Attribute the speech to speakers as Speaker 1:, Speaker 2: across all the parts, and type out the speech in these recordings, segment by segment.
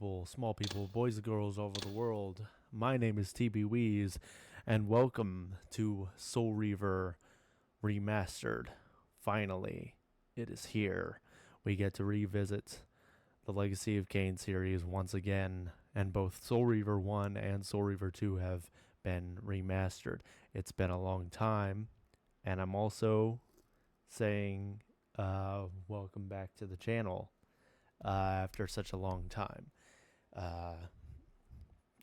Speaker 1: people, small people, boys and girls over the world. My name is TB Weez, and welcome to Soul Reaver Remastered. Finally, it is here. We get to revisit the Legacy of Kain series once again, and both Soul Reaver 1 and Soul Reaver 2 have been remastered. It's been a long time, and I'm also saying welcome back to the channel after such a long time.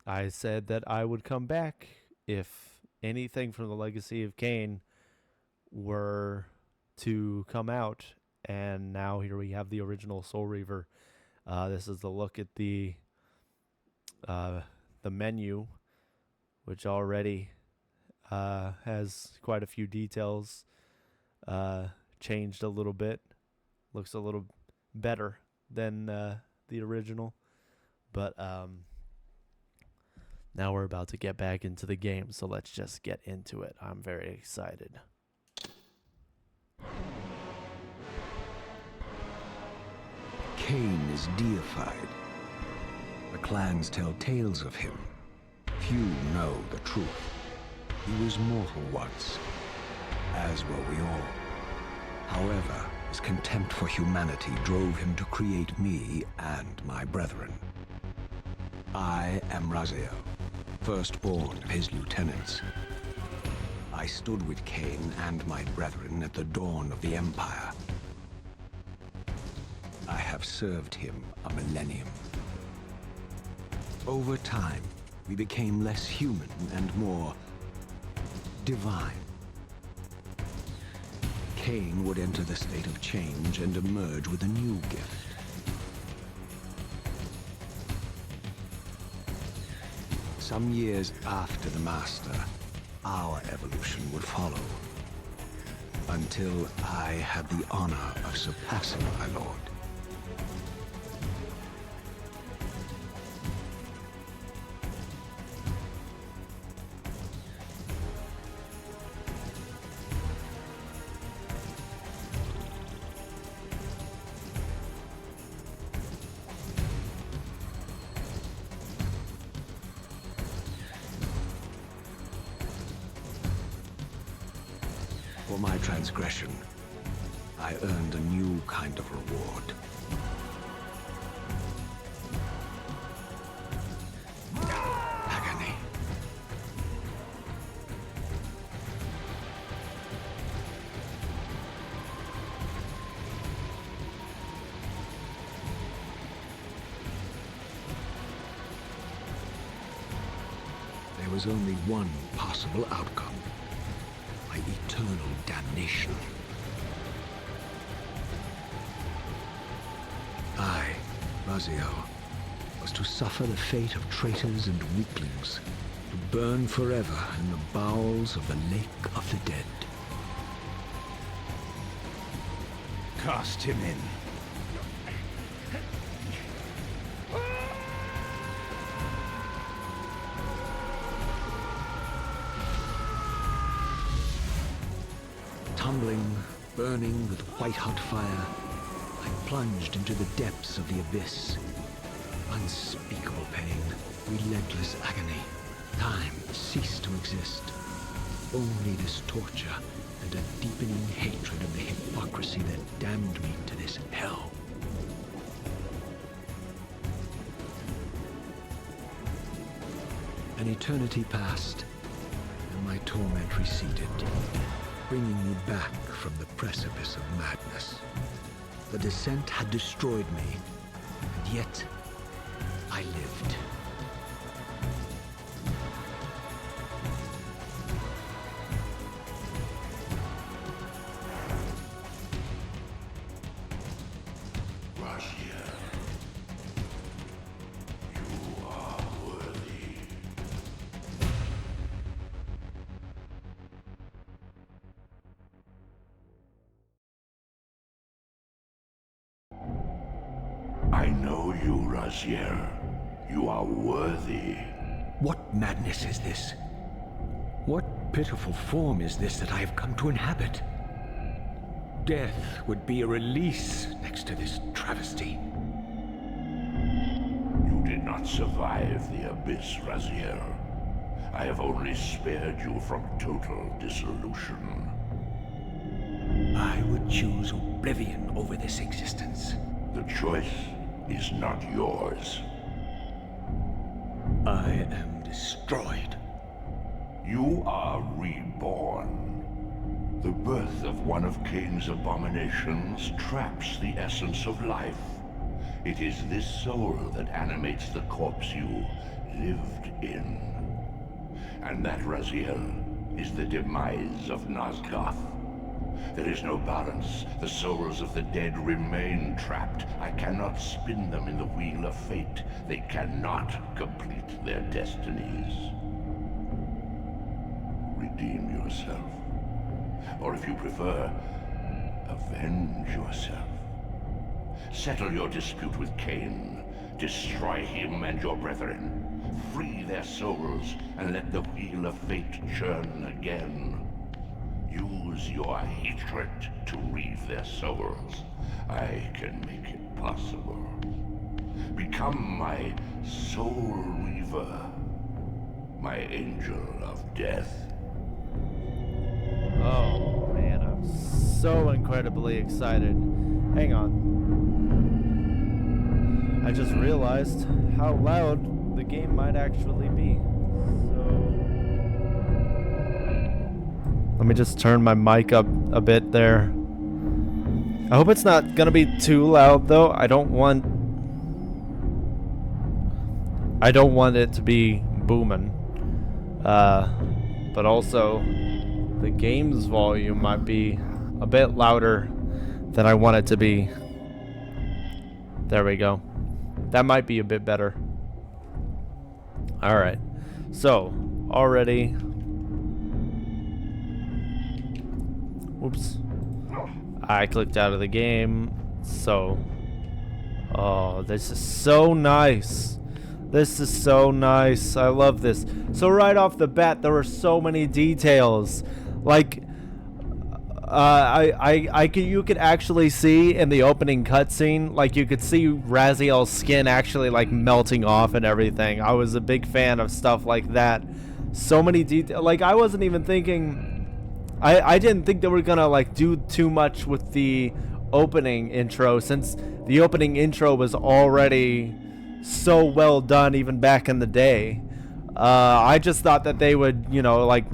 Speaker 1: I said that I would come back if anything from the Legacy of Kain were to come out, and now here we have the original Soul Reaver. This is the look at the menu, which already has quite a few details, changed a little bit, looks a little better than the original, but now we're about to get back into the game, so let's just get into it. I'm very excited.
Speaker 2: Kain is deified. The clans tell tales of him. Few know the truth. He was mortal once, as were we all. However, his contempt for humanity drove him to create me and my brethren. I am Raziel, firstborn of his lieutenants. I stood with Kain and my brethren at the dawn of the Empire. I have served him a millennium. Over time, we became less human and more divine. Kain would enter the state of change and emerge with a new gift. Some years after the Master, our evolution would follow, until I had the honor of surpassing my lord. For my transgression, I earned a new kind of reward. Agony. There was only one possible outcome. Eternal damnation. I, Raziel, was to suffer the fate of traitors and weaklings, to burn forever in the bowels of the Lake of the Dead. Cast him in. Tumbling, burning with white-hot fire, I plunged into the depths of the abyss. Unspeakable pain, relentless agony. Time ceased to exist. Only this torture and a deepening hatred of the hypocrisy that damned me to this hell. An eternity passed, and my torment receded, bringing me back from the precipice of madness. The descent had destroyed me, and yet I lived.
Speaker 3: Raziel, you are worthy. I know you, Raziel. You are worthy.
Speaker 2: What madness is this? What pitiful form is this that I have come to inhabit? Death would be a release next to this travesty.
Speaker 3: You did cannot survive the abyss, Raziel. I have only spared you from total dissolution.
Speaker 2: I would choose oblivion over this existence.
Speaker 3: The choice is not yours.
Speaker 2: I am destroyed.
Speaker 3: You are reborn. The birth of one of Kain's abominations traps the essence of life. It is this soul that animates the corpse you lived in. And that, Raziel, is the demise of Nosgoth. There is no balance. The souls of the dead remain trapped. I cannot spin them in the wheel of fate. They cannot complete their destinies. Redeem yourself. Or if you prefer, avenge yourself. Settle your dispute with Kain. Destroy him and your brethren. Free their souls and let the wheel of fate churn again. Use your hatred to reave their souls. I can make it possible. Become my soul reaver. My angel of death.
Speaker 1: Oh man, I'm so incredibly excited. Hang on. I just realized how loud the game might actually be. So let me just turn my mic up a bit there. I hope it's not gonna be too loud though. I don't want it to be booming. But also the game's volume might be a bit louder than I want it to be. There we go. That might be a bit better. Alright. So, already... Oops. I clicked out of the game. So... Oh, this is so nice. This is so nice. I love this. So right off the bat, there were so many details. Like... you could actually see in the opening cutscene, like you could see Raziel's skin actually like melting off and everything. I was a big fan of stuff like that. So many details. Like I wasn't even thinking, I didn't think they were gonna like do too much with the opening intro, since the opening intro was already so well done even back in the day. I just thought that they would, you know, like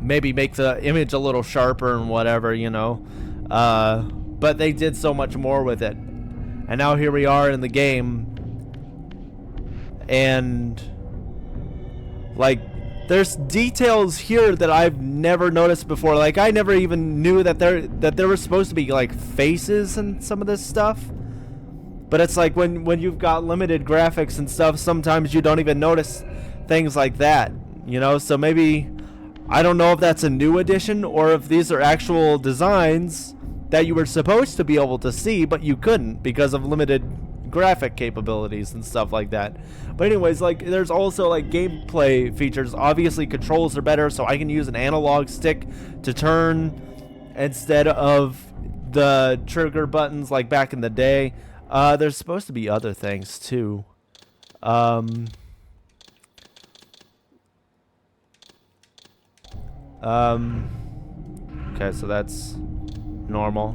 Speaker 1: maybe make the image a little sharper and whatever, you know. But they did so much more with it. And now here we are in the game. And like there's details here that I've never noticed before. Like I never even knew that there were supposed to be like faces and some of this stuff. But it's like when you've got limited graphics and stuff, sometimes you don't even notice things like that, you know. So maybe, I don't know if that's a new addition or if these are actual designs that you were supposed to be able to see, but you couldn't because of limited graphic capabilities and stuff like that. But anyways, like there's also like gameplay features. Obviously controls are better, so I can use an analog stick to turn instead of the trigger buttons like back in the day. There's supposed to be other things too. Okay, so that's normal.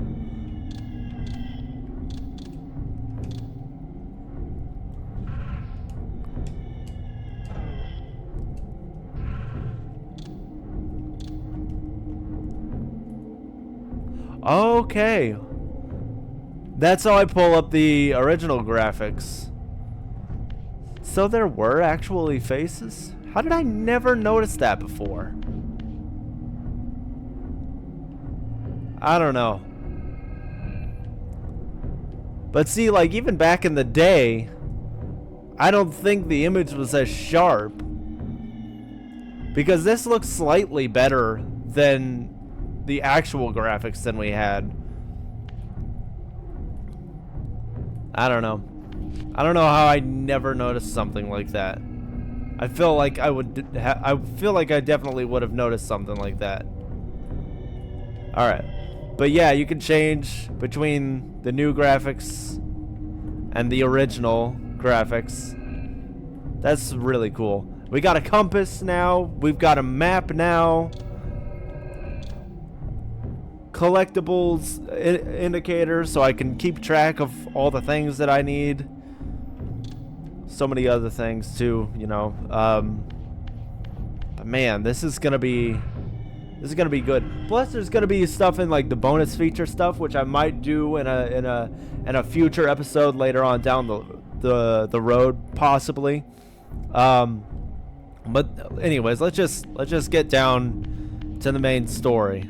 Speaker 1: Okay. That's how I pull up the original graphics. So there were actually faces? How did I never notice that before? I don't know. But see, like even back in the day, I don't think the image was as sharp. Because this looks slightly better than the actual graphics than we had. I don't know. I don't know how I never noticed something like that. I feel like I feel like I definitely would have noticed something like that. Alright. But yeah, you can change between the new graphics and the original graphics. That's really cool. We got a compass now. We've got a map now. Collectibles indicators so I can keep track of all the things that I need. So many other things too, you know. But man, this is gonna be good. Plus, there's gonna be stuff in like the bonus feature stuff, which I might do in a future episode later on down the road, possibly. But anyways, let's just get down to the main story.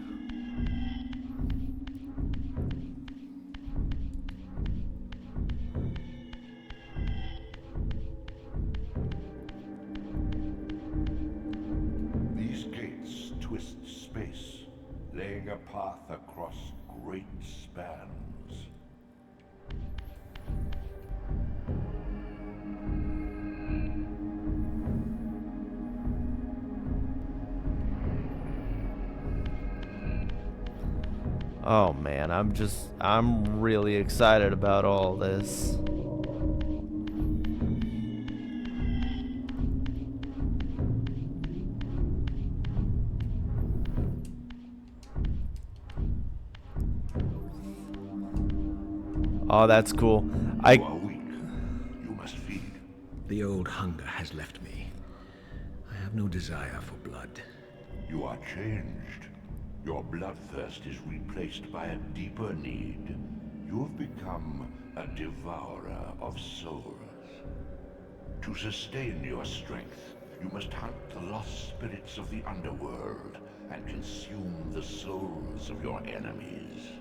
Speaker 3: These gates twist space, laying a path across great spans.
Speaker 1: Oh man, I'm really excited about all this. Oh, that's cool.
Speaker 3: You are weak. You must feed.
Speaker 2: The old hunger has left me. I have no desire for blood.
Speaker 3: You are changed. Your bloodthirst is replaced by a deeper need. You have become a devourer of souls. To sustain your strength, you must hunt the lost spirits of the underworld and consume the souls of your enemies.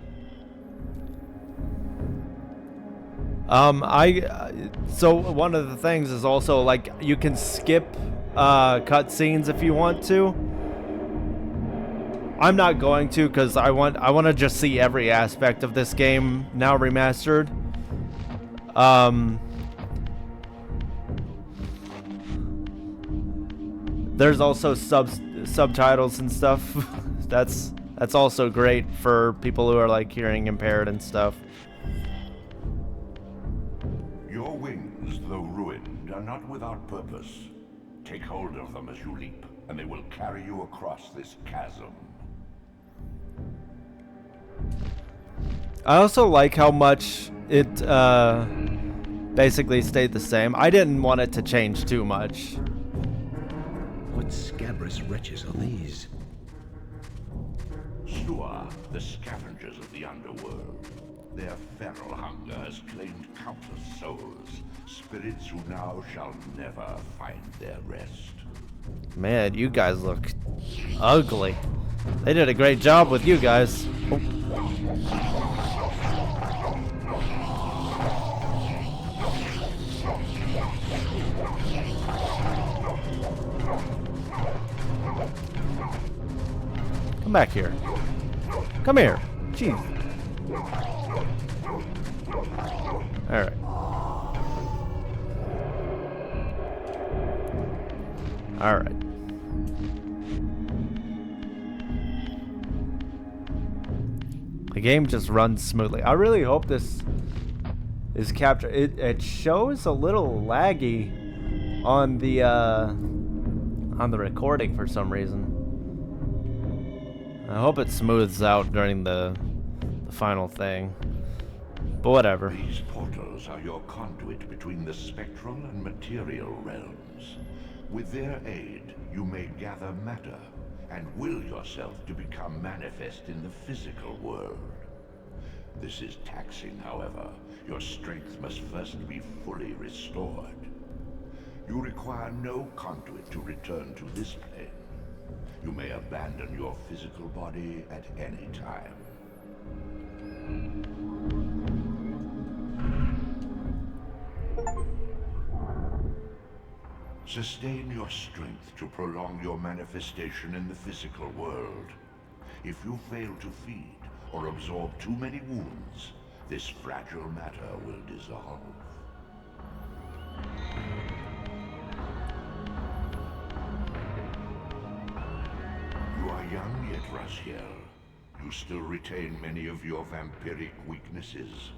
Speaker 1: So one of the things is also like you can skip cutscenes if you want to. I'm not going to because I want to just see every aspect of this game now remastered. There's also subtitles and stuff. That's also great for people who are like hearing impaired and stuff.
Speaker 3: Your wings, though ruined, are not without purpose. Take hold of them as you leap, and they will carry you across this chasm.
Speaker 1: I also like how much it basically stayed the same. I didn't want it to change too much.
Speaker 2: What scabrous wretches are these?
Speaker 3: Stua, the scavengers of the underworld. Their feral hunger has claimed countless souls, spirits who now shall never find their rest.
Speaker 1: Man, you guys look ugly. They did a great job with you guys. Oh. Come back here. Come here. Jeez. Alright. Alright. The game just runs smoothly. I really hope this is captured. It shows a little laggy on the recording for some reason. I hope it smooths out during the final thing. But whatever.
Speaker 3: These portals are your conduit between the spectral and material realms. With their aid, you may gather matter and will yourself to become manifest in the physical world. This is taxing, however. Your strength must first be fully restored. You require no conduit to return to this plane. You may abandon your physical body at any time. Sustain your strength to prolong your manifestation in the physical world. If you fail to feed or absorb too many wounds, this fragile matter will dissolve. You are young yet, Raziel. You still retain many of your vampiric weaknesses.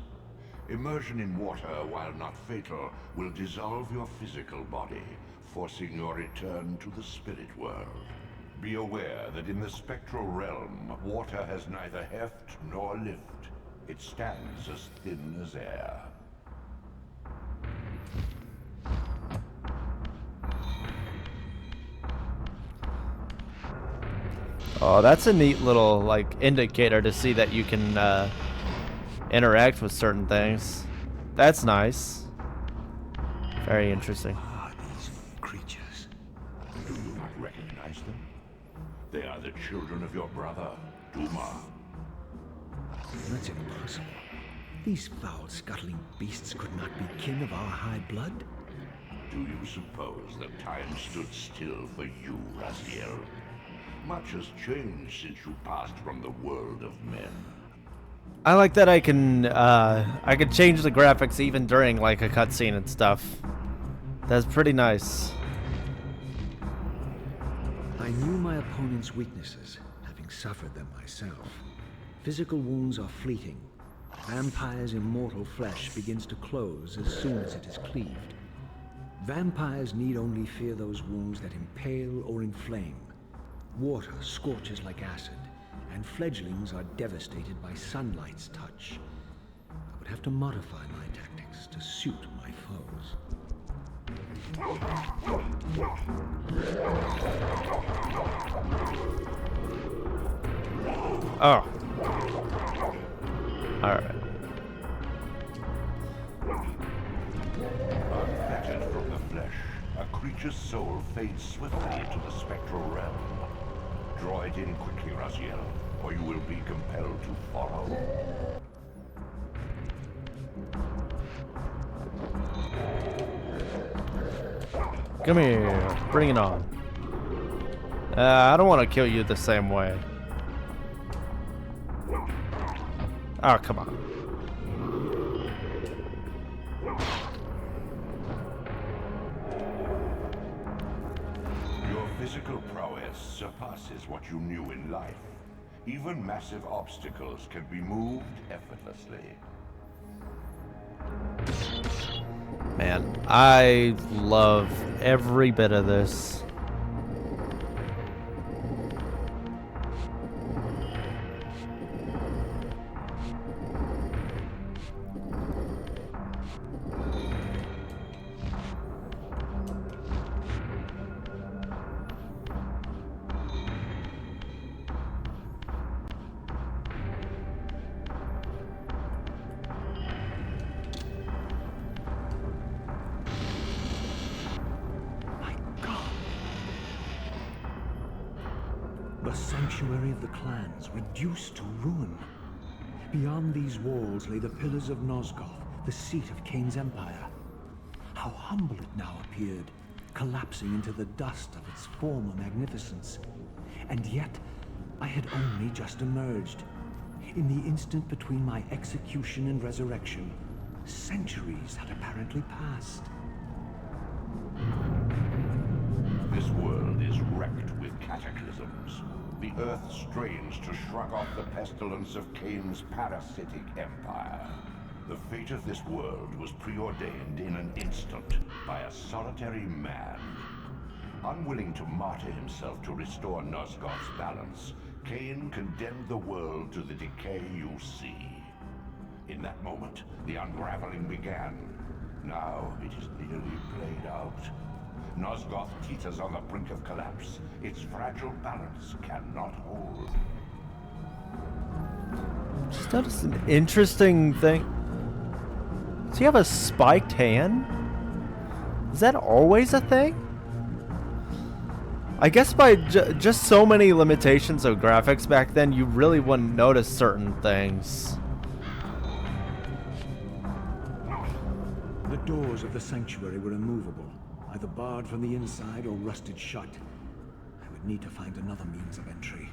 Speaker 3: Immersion in water, while not fatal, will dissolve your physical body, forcing your return to the spirit world. Be aware that in the spectral realm, water has neither heft nor lift. It stands as thin as air.
Speaker 1: Oh, that's a neat little, like, indicator to see that you can interact with certain things. That's nice. Very interesting.
Speaker 2: Ah, these creatures.
Speaker 3: Do you not recognize them? They are the children of your brother, Duma.
Speaker 2: That's impossible. These foul, scuttling beasts could not be kin of our high blood.
Speaker 3: Do you suppose that time stood still for you, Raziel? Much has changed since you passed from the world of men.
Speaker 1: I like that I can change the graphics even during like a cutscene and stuff. That's pretty nice.
Speaker 2: I knew my opponent's weaknesses, having suffered them myself. Physical wounds are fleeting. Vampire's immortal flesh begins to close as soon as it is cleaved. Vampires need only fear those wounds that impale or inflame. Water scorches like acid, and fledglings are devastated by sunlight's touch. I would have to modify my tactics to suit my foes.
Speaker 1: Oh. Alright.
Speaker 3: Unfettered from the flesh, a creature's soul fades swiftly into the spectral realm. Draw it in quickly, Raziel, or you will be compelled to follow.
Speaker 1: Come here. Bring it on. I don't want to kill you the same way. Oh, come on.
Speaker 3: Your physical prowess surpasses what you knew in life. Even massive obstacles can be moved effortlessly.
Speaker 1: Man, I love every bit of this.
Speaker 2: The sanctuary of the clans reduced to ruin. Beyond these walls lay the pillars of Nosgoth, the seat of Kain's empire. How humble it now appeared, collapsing into the dust of its former magnificence. And yet, I had only just emerged. In the instant between my execution and resurrection, centuries had apparently passed.
Speaker 3: This world is wrecked with cataclysms. The earth strains to shrug off the pestilence of Kain's parasitic empire. The fate of this world was preordained in an instant by a solitary man. Unwilling to martyr himself to restore Nosgoth's balance, Kain condemned the world to the decay you see. In that moment, the unraveling began. Now it is nearly played out. Nosgoth teeters on the brink of collapse. Its fragile balance cannot hold.
Speaker 1: Just noticed an interesting thing. Does he have a spiked hand? Is that always a thing? I guess by just so many limitations of graphics back then, you really wouldn't notice certain things.
Speaker 2: The doors of the sanctuary were immovable, either barred from the inside or rusted shut. I would need to find another means of entry.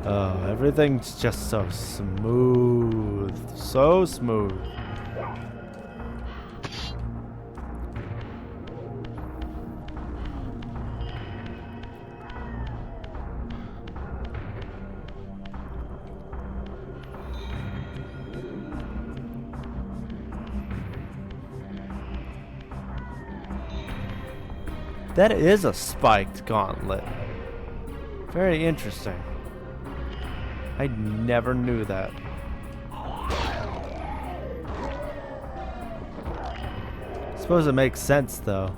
Speaker 1: Oh, everything's just so smooth. So smooth. That is a spiked gauntlet. Very interesting. I never knew that. Suppose it makes sense though.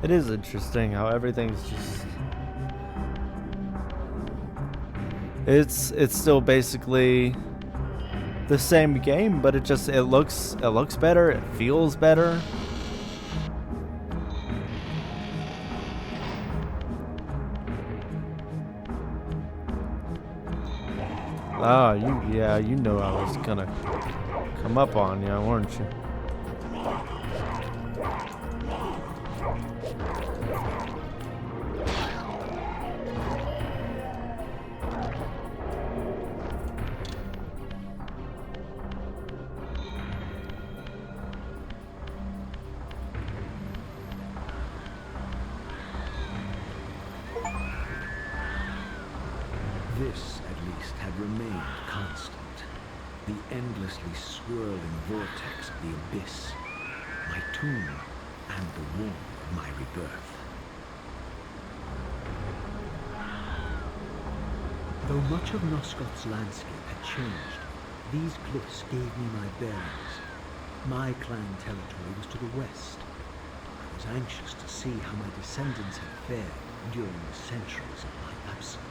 Speaker 1: It is interesting how everything's just... It's still basically the same game, but it looks better, it feels better. Ah, you know I was gonna come up on you, weren't you?
Speaker 2: This, at least, had remained constant. The endlessly swirling vortex of the abyss. My tomb and the womb of my rebirth. Though much of Nosgoth's landscape had changed, these cliffs gave me my bearings. My clan territory was to the west. I was anxious to see how my descendants had fared during the centuries of my absence.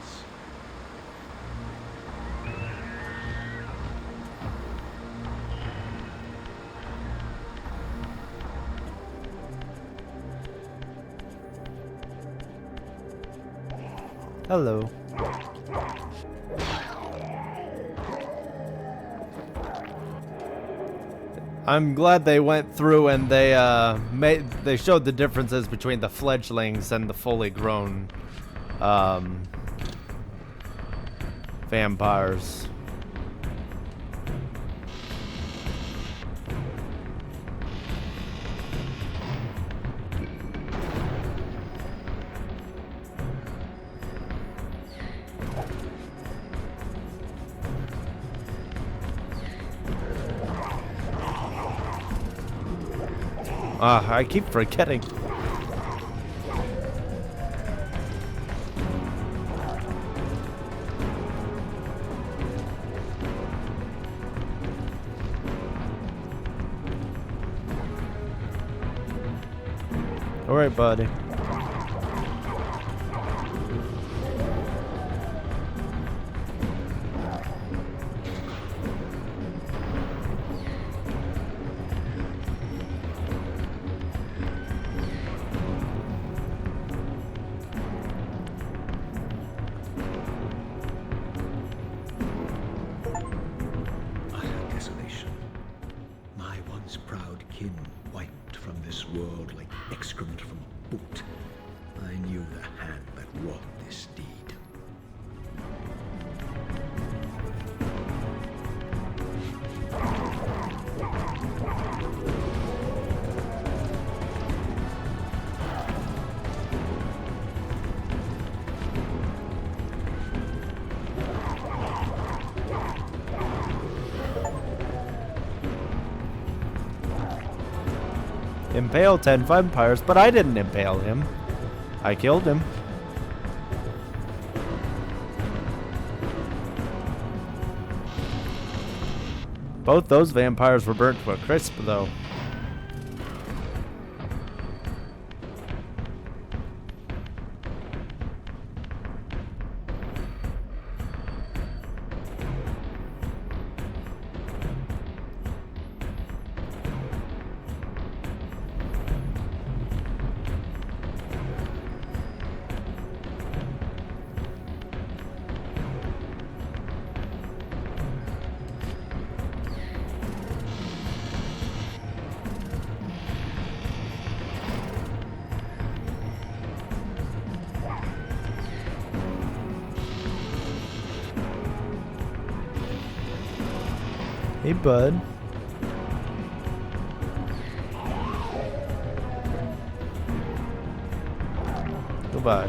Speaker 1: Hello. I'm glad they went through and they showed the differences between the fledglings and the fully grown vampires. I keep forgetting. All right, buddy.
Speaker 2: World like excrement from a boot. I knew the hand that wrought this deed.
Speaker 1: Impale 10 vampires, but I didn't impale him. I killed him. Both those vampires were burnt to a crisp, though. Hey, bud. Goodbye.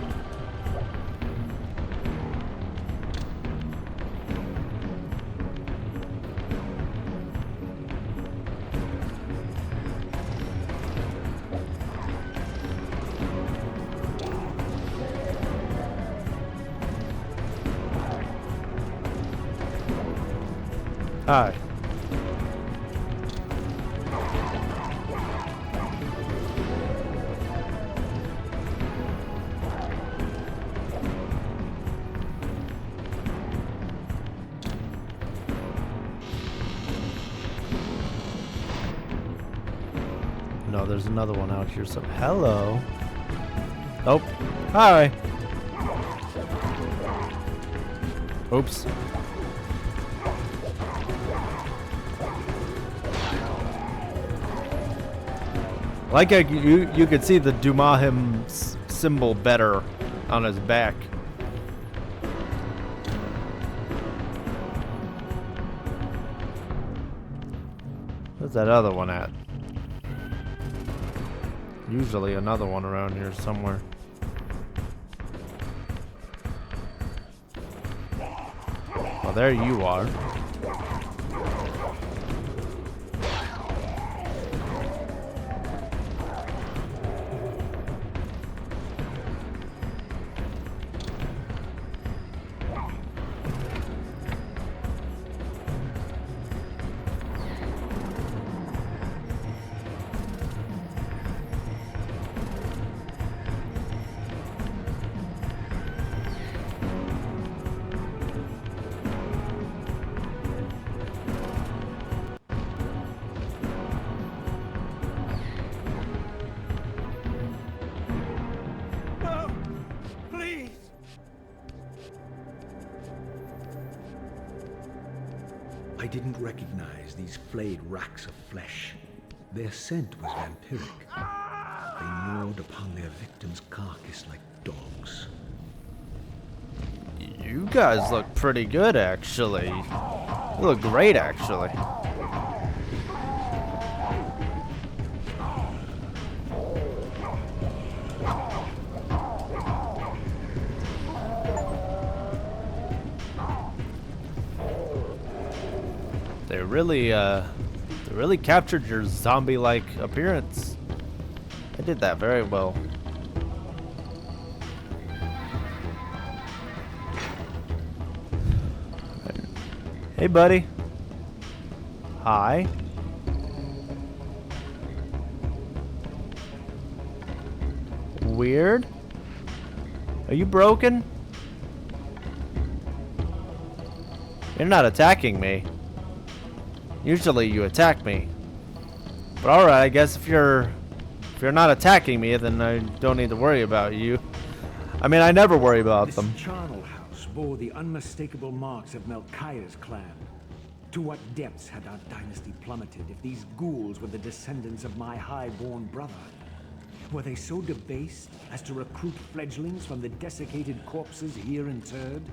Speaker 1: Hi. No, there's another one out here. So, hello. Oh, hi. Oops. Like you could see the Dumahim symbol better on his back. Where's that other one at? Usually another one around here somewhere. Well, there you are.
Speaker 2: I didn't recognize these flayed racks of flesh. Their scent was vampiric. They gnawed upon their victim's carcass like dogs.
Speaker 1: You guys look pretty good, actually. You look great, actually. They really captured your zombie-like appearance. They did that very well. Hey, buddy. Hi. Weird. Are you broken? You're not attacking me. Usually you attack me. But alright, I guess if you're not attacking me, then I don't need to worry about you. I mean, I never worry about them.
Speaker 4: This charnel house bore the unmistakable marks of Melchiah's clan. To what depths had our dynasty plummeted if these ghouls were the descendants of my high-born brother? Were they so debased as to recruit fledglings from the desiccated corpses here interred?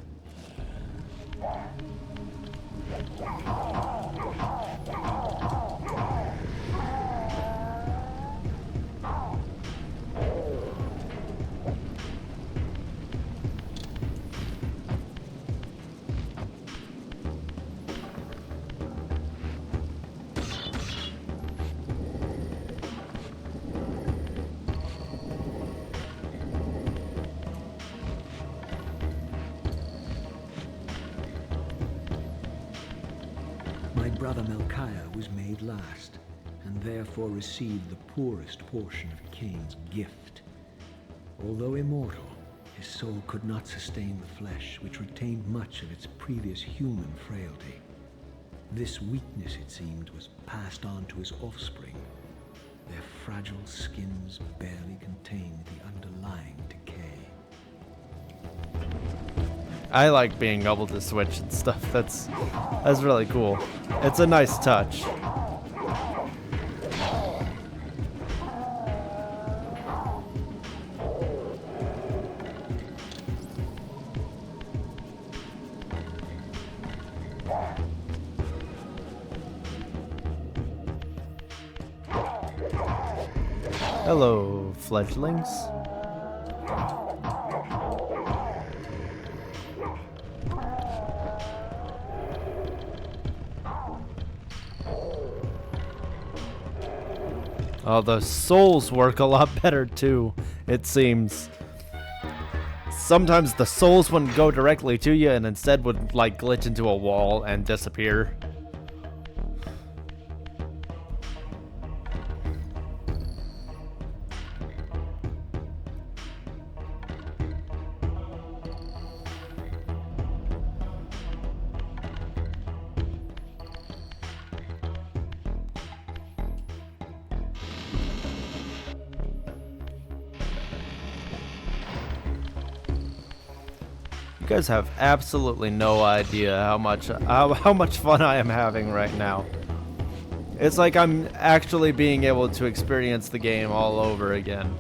Speaker 2: My brother Mother Melchiah was made last, and therefore received the poorest portion of Kain's gift. Although immortal, his soul could not sustain the flesh, which retained much of its previous human frailty. This weakness, it seemed, was passed on to his offspring. Their fragile skins barely contained the underlying decay.
Speaker 1: I like being able to switch and stuff. That's really cool. It's a nice touch. Hello, fledglings. Oh, the souls work a lot better too, it seems. Sometimes the souls wouldn't go directly to you and instead would like glitch into a wall and disappear. You guys have absolutely no idea how much fun I am having right now. It's like I'm actually being able to experience the game all over again.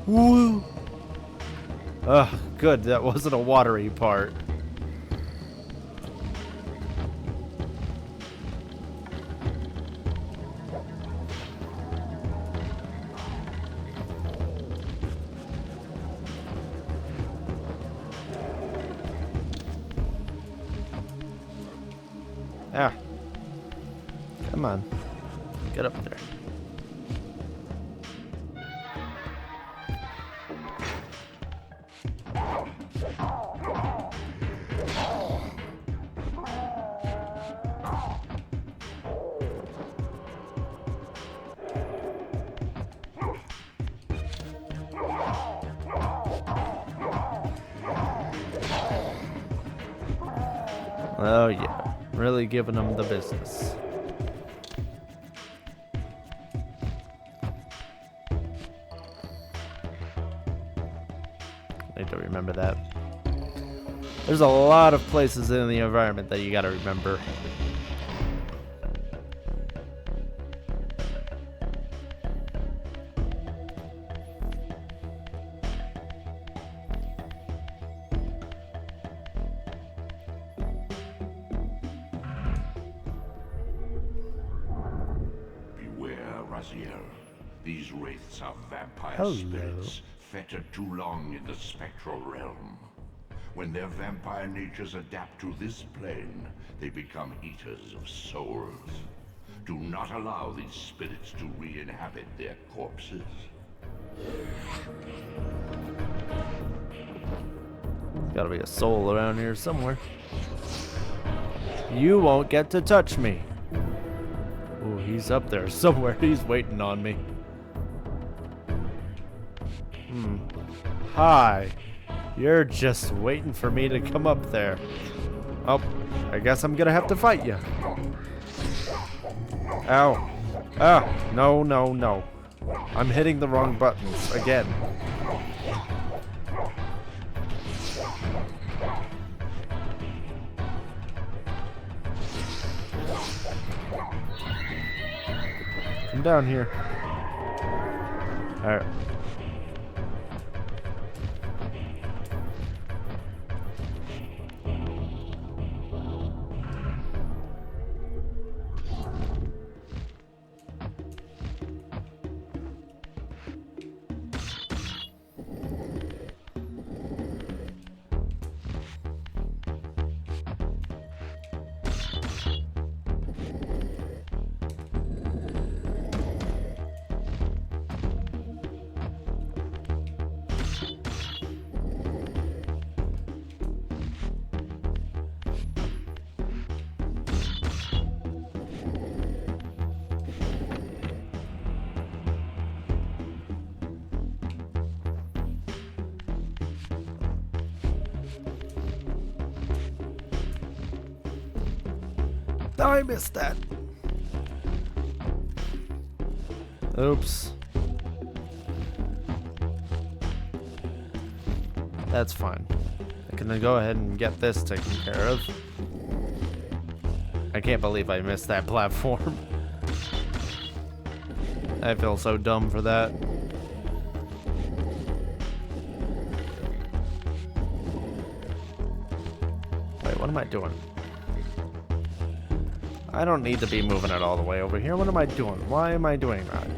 Speaker 1: Woo! Ugh, good, that wasn't a watery part. Ah. Come on. Get up there. Oh yeah. Really giving them the business. I need to remember that. There's a lot of places in the environment that you gotta remember.
Speaker 3: Raziel. These wraiths are vampire
Speaker 1: Hello.
Speaker 3: spirits, fettered too long in the spectral realm. When their vampire natures adapt to this plane, they become eaters of souls. Do not allow these spirits to re-inhabit their corpses.
Speaker 1: There's gotta be a soul around here somewhere. You won't get to touch me. Ooh, he's up there somewhere. He's waiting on me. Hi. You're just waiting for me to come up there. Oh, I guess I'm gonna have to fight you. Ow. Ah, no, no, no. I'm hitting the wrong buttons again. Come down here. Alright. Oh, I missed that. Oops. That's fine. I can go ahead and get this taken care of. I can't believe I missed that platform. I feel so dumb for that. Wait, what am I doing? I don't need to be moving it all the way over here. What am I doing? Why am I doing that?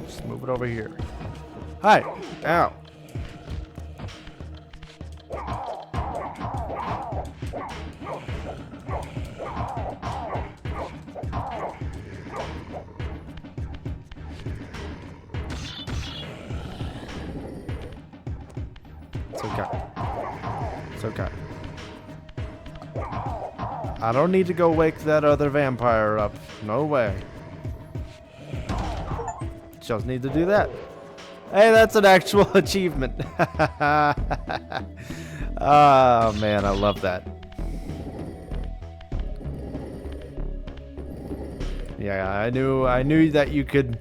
Speaker 1: Just move it over here. Hi! Ow! It's okay. It's okay. I don't need to go wake that other vampire up. No way. Just need to do that. Hey, that's an actual achievement. Oh man, I love that. Yeah, I knew that you could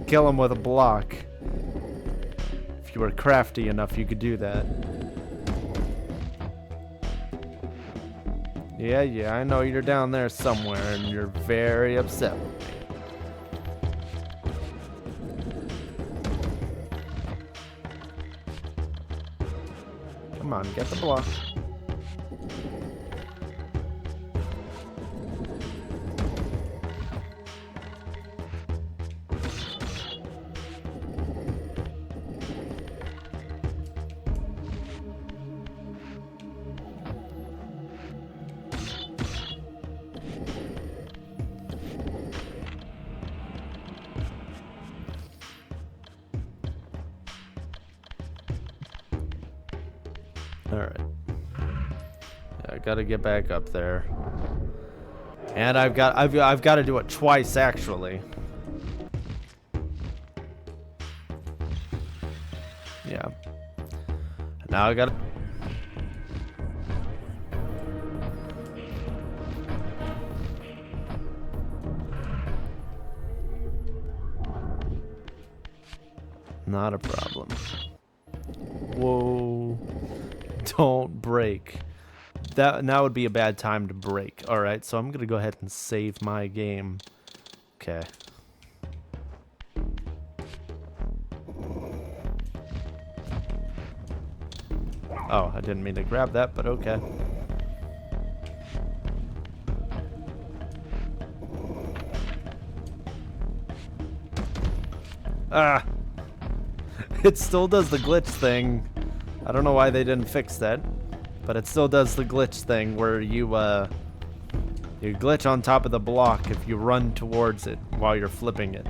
Speaker 1: kill him with a block. If you were crafty enough, you could do that. Yeah, I know you're down there somewhere and you're very upset with me. Come on, get the block. All right. I gotta get back up there, and I've got to do it twice actually. Yeah. Now I gotta. Not a problem. Whoa. Don't break. That now would be a bad time to break. All right, so I'm gonna go ahead and save my game. Okay. Oh, I didn't mean to grab that, but okay. Ah! It still does the glitch thing. I don't know why they didn't fix that, but it still does the glitch thing where you glitch on top of the block if you run towards it while you're flipping it.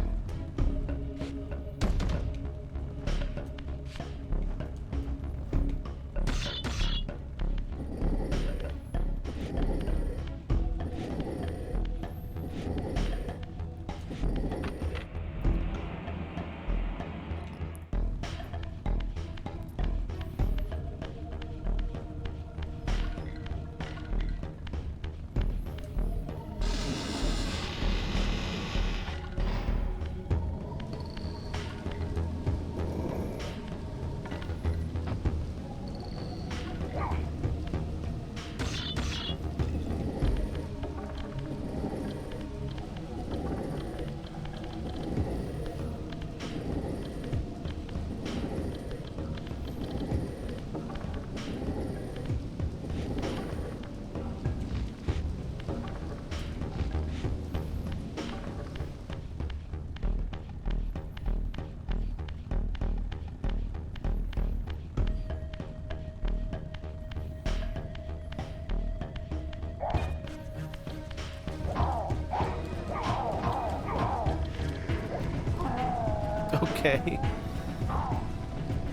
Speaker 1: Okay.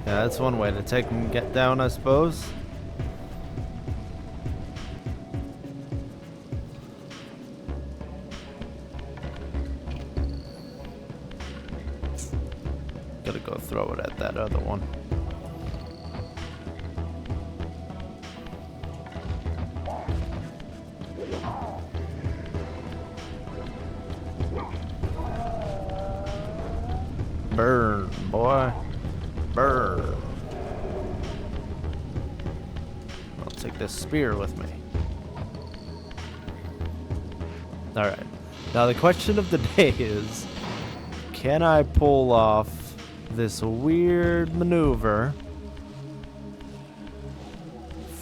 Speaker 1: Yeah, that's one way to take and get down, I suppose. Gotta go throw it at that other one. Burn, boy. Burn. I'll take this spear with me. Alright. Now the question of the day is, can I pull off this weird maneuver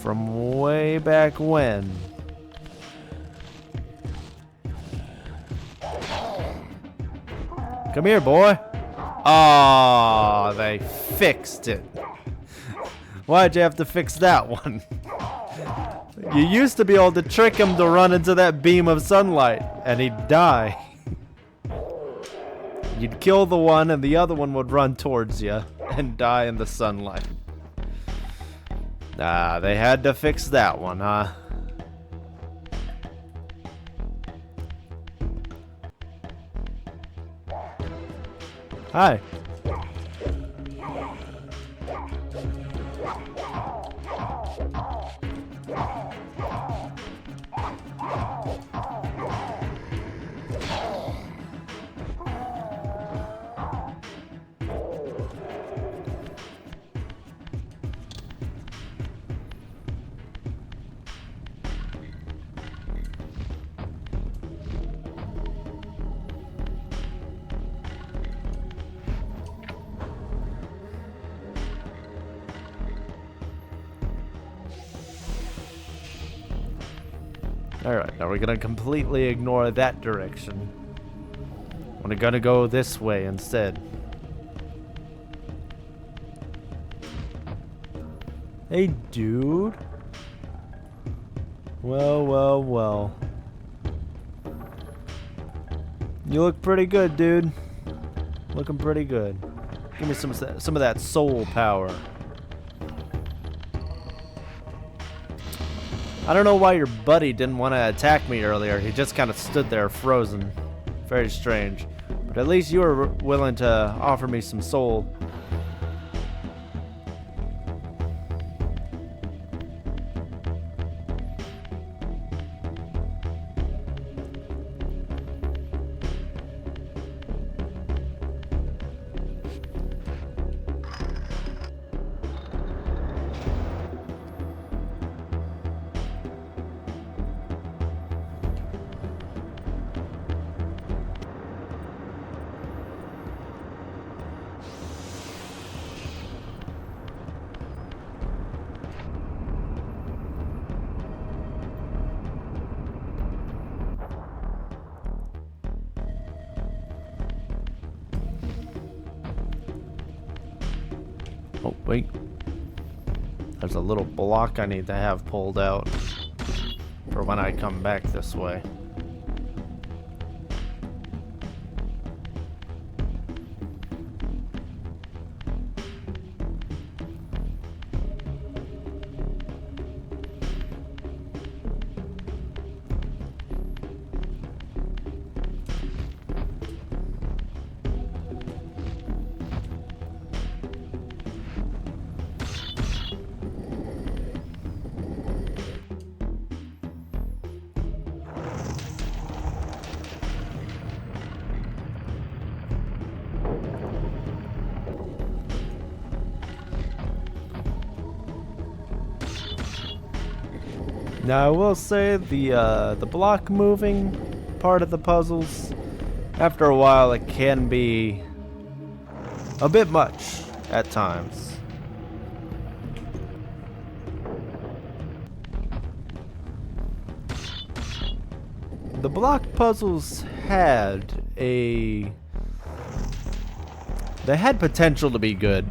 Speaker 1: from way back when? Come here, boy. Ah, they fixed it. Why'd you have to fix that one? You used to be able to trick him to run into that beam of sunlight, and he'd die. You'd kill the one, and the other one would run towards you and die in the sunlight. Ah, they had to fix that one, huh? Hi. Alright, now we're gonna completely ignore that direction. We're gonna go this way instead. Hey, dude. Well, well, well. You look pretty good, dude. Looking pretty good. Give me some of that soul power. I don't know why your buddy didn't want to attack me earlier. He just kind of stood there frozen. Very strange. But at least you were willing to offer me some soul. Oh, wait. There's a little block I need to have pulled out for when I come back this way. Now I will say the block moving part of the puzzles, after a while it can be a bit much at times. The block puzzles had they had potential to be good.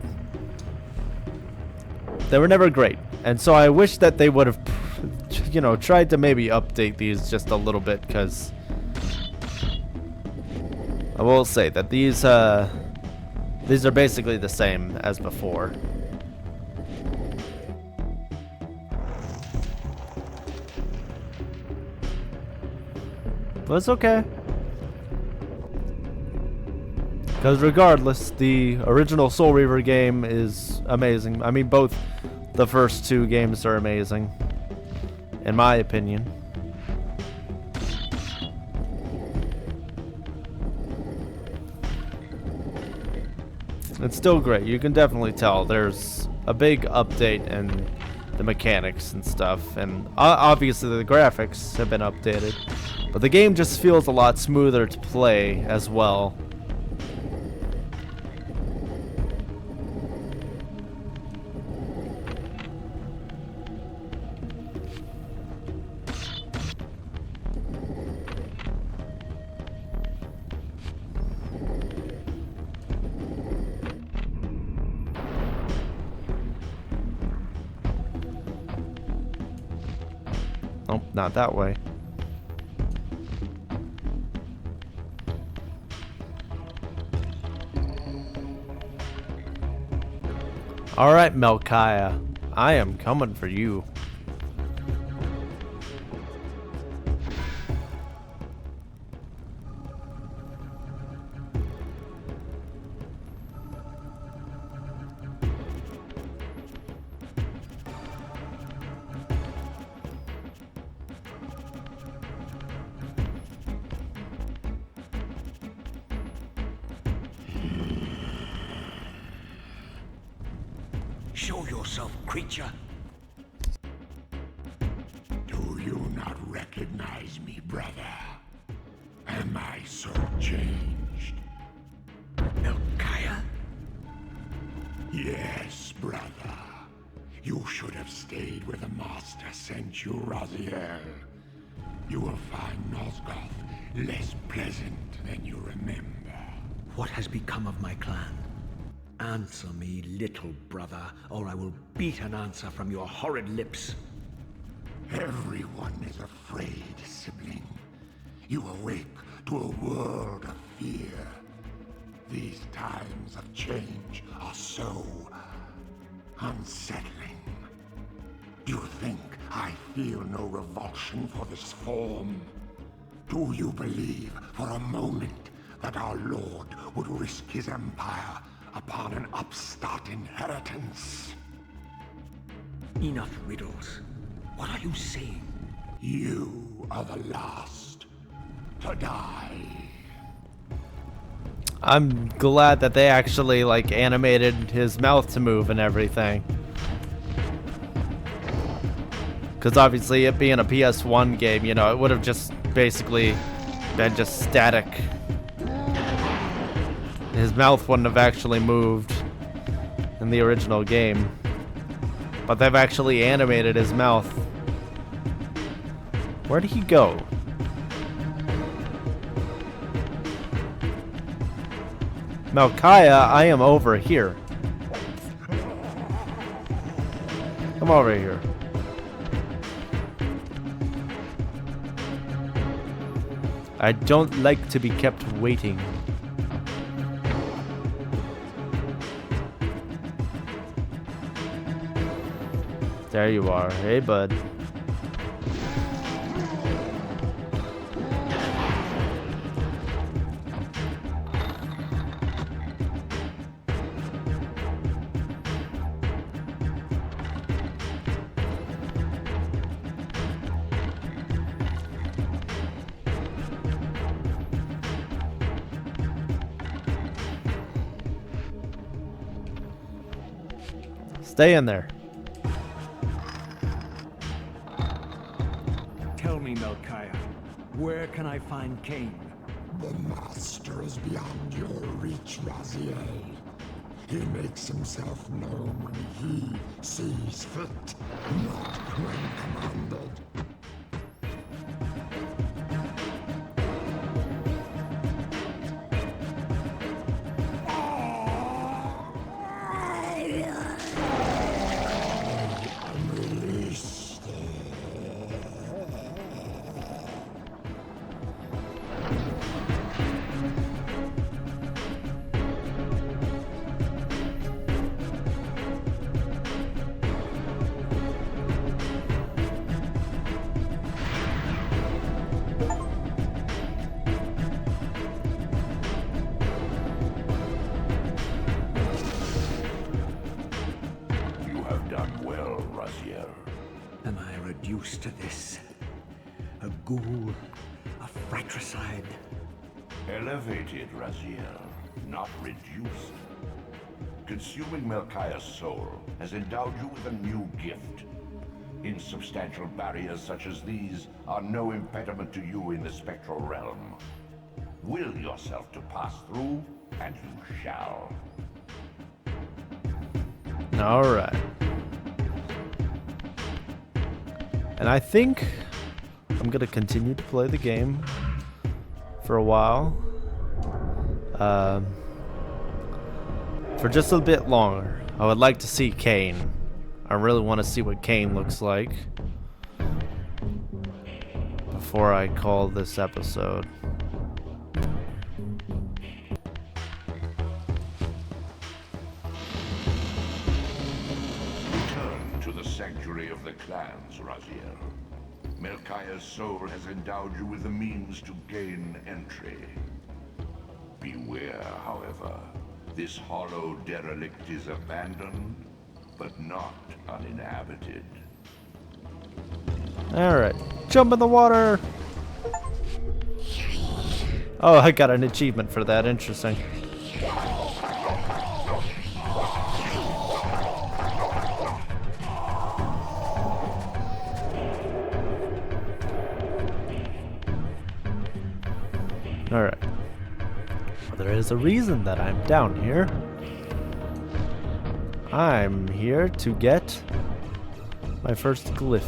Speaker 1: They were never great, and so I wish that they would have, you know, tried to maybe update these just a little bit, because I will say that these are basically the same as before. But it's okay, because regardless, the original Soul Reaver game is amazing. I mean, both the first two games are amazing, in my opinion. It's still great. You can definitely tell there's a big update in the mechanics and stuff, and obviously the graphics have been updated, but the game just feels a lot smoother to play as well. Nope, not that way. Alright, Melchiah. I am coming for you.
Speaker 4: Show yourself, creature.
Speaker 5: Do you not recognize me, brother? Am I so changed?
Speaker 4: Melchiah?
Speaker 5: Yes, brother. You should have stayed where the Master sent you, Raziel. You will find Nosgoth less pleasant than you remember.
Speaker 4: What has become of my clan? Answer me, little brother, or I will beat an answer from your horrid lips.
Speaker 5: Everyone is afraid, sibling. You awake to a world of fear. These times of change are so unsettling. Do you think I feel no revulsion for this form? Do you believe for a moment that our Lord would risk his empire upon an upstart inheritance?
Speaker 4: Enough riddles. What are you saying?
Speaker 5: You are the last to die.
Speaker 1: I'm glad that they actually like animated his mouth to move and everything. Because obviously it being a PS1 game, you know, it would have just basically been just static. His mouth wouldn't have actually moved in the original game. But they've actually animated his mouth. Where did he go? Melchiah, I am over here. Come over here. I don't like to be kept waiting. There you are. Hey, bud. Stay in there.
Speaker 4: Tell me, Melchiah, where can I find Kain?
Speaker 5: The Master is beyond your reach, Raziel. He makes himself known when he sees fit, not when commanded.
Speaker 4: Am I reduced to this? A ghoul? A fratricide?
Speaker 3: Elevated, Raziel, not reduced. Consuming Melchiah's soul has endowed you with a new gift. Insubstantial barriers such as these are no impediment to you in the spectral realm. Will yourself to pass through, and you shall.
Speaker 1: Alright. And I think I'm gonna continue to play the game for a while. For just a bit longer. I would like to see Kain. I really want to see what Kain looks like before I call this episode.
Speaker 3: Return to the sanctuary of the clans, Raziel. Melchiah's soul has endowed you with the means to gain entry. Beware, however. This hollow derelict is abandoned, but not uninhabited.
Speaker 1: Alright, jump in the water! Oh, I got an achievement for that, interesting. Alright. Well, there is a reason that I'm down here. I'm here to get my first glyph.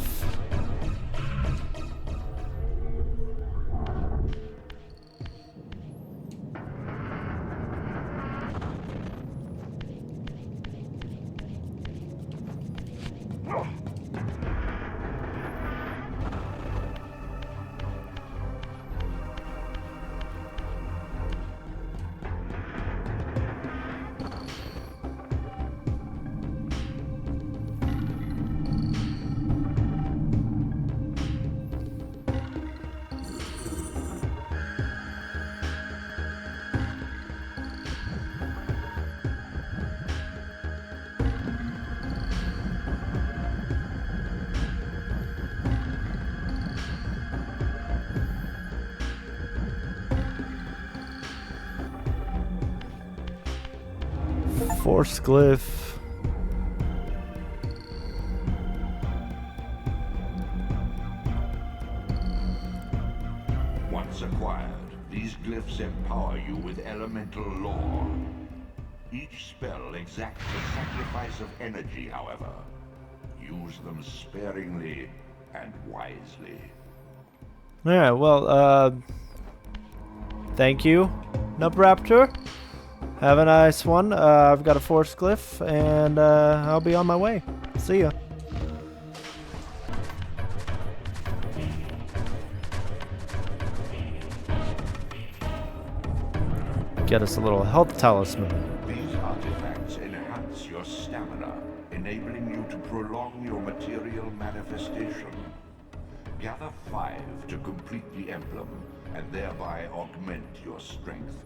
Speaker 1: Force glyph.
Speaker 3: Once acquired, these glyphs empower you with elemental lore. Each spell exacts a sacrifice of energy, however. Use them sparingly and wisely.
Speaker 1: Alright, well, thank you, Nubraptor. Have a nice one. I've got a force glyph, and I'll be on my way. See ya. Get us a little health talisman.
Speaker 3: These artifacts enhance your stamina, enabling you to prolong your material manifestation. Gather 5 to complete the emblem, and thereby augment your strength.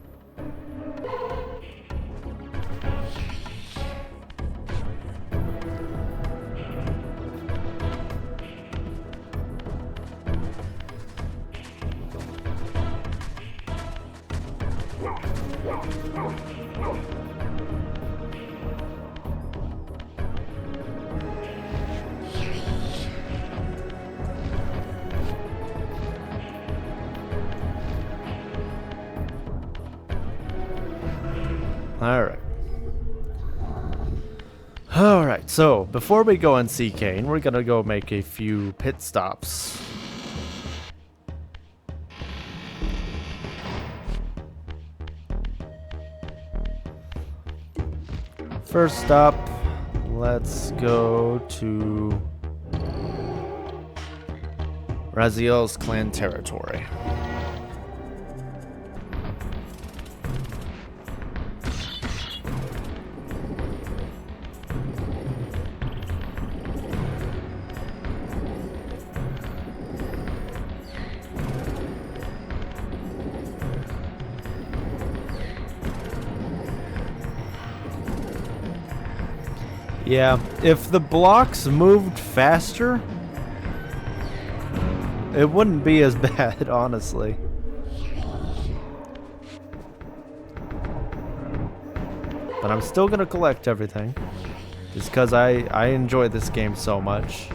Speaker 1: Alright, so before we go and see Kain, we're gonna go make a few pit stops. First stop, let's go to Raziel's clan territory. Yeah, if the blocks moved faster, it wouldn't be as bad, honestly. But I'm still gonna collect everything. Just because I enjoy this game so much.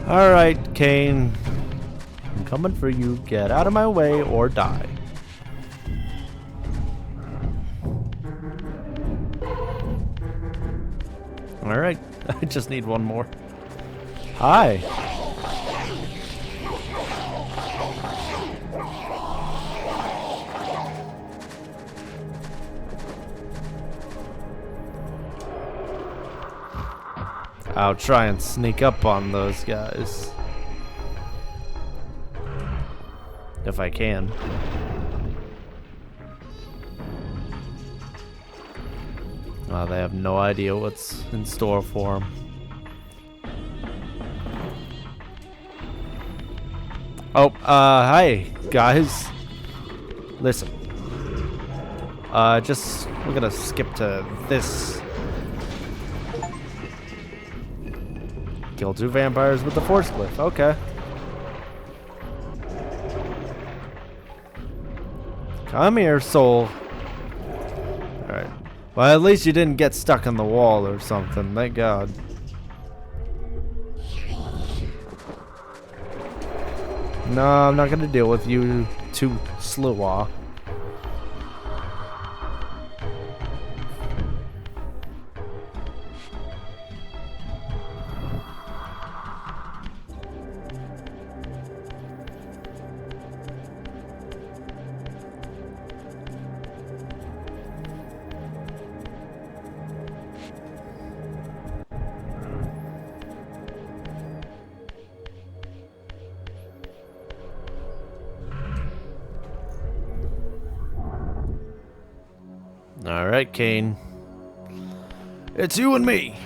Speaker 1: Alright, Kain. I'm coming for you. Get out of my way or die. Alright, I just need one more. Hi. I'll try and sneak up on those guys. If I can. Oh, they have no idea what's in store for them. Oh, hi, guys. Listen. We're gonna skip to this. Kill 2 vampires with the force cliff. Okay. Come here, soul. Alright. Well, at least you didn't get stuck in the wall or something. Thank God. No, I'm not gonna deal with you two slow. Alright, Kain. It's you and me.